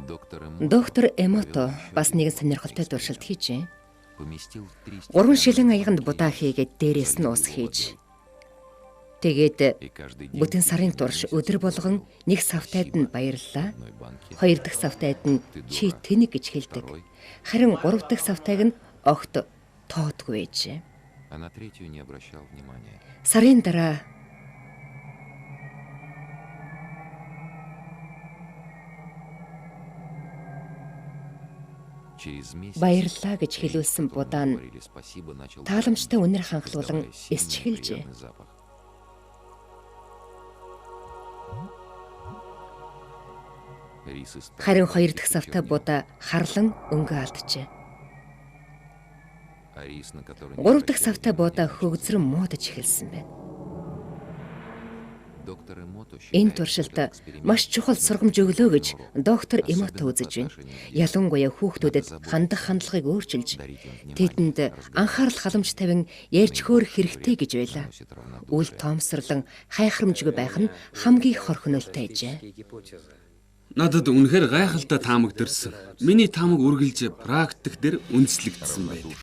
Доктор Эмото бас нэгэн сонирхолтой туршилт хийжээ. 3 шилэн аяганд будаа хийгээд дээрээс нь ус хийж. Тэгээд бүтэн сарын турш өдөр болгон нэг савтайд нь баярлалаа. 2 дахь савтайд нь чи тэнэг гэж хэлдэг. Харин 3 дахь савтайг нь огт тоодгүй байжээ. Сарын дараа баярлалаа гэж хэлүүлсэн будаа нь тааламжтай үнэр ханхлуулан эсч эхэлжээ. Харин 2 дахь савтай будаа харлан өнгө алджээ. 3 дахь савтай будаа хөгзрөн муудаж эхэлсэн байна. Энэ туршилт маш чухал сургамж өглөө гэж доктор Эмото үзэж байна. Ялангуяа хүүхдүүдэд хандах хандлагыг өөрчилж, тэдэнд анхаарал халамж тавин ярьж хөөрөх хэрэгтэй гэж байлаа. Үл тоомсорлон хайхрамжгүй байх нь хамгийн хорхинолтой ажээ. Надад үнэхээр гайхалтай таамаг төрсөн. Миний таамаг үргэлж практик дээр үндэслэгдсэн байдаг.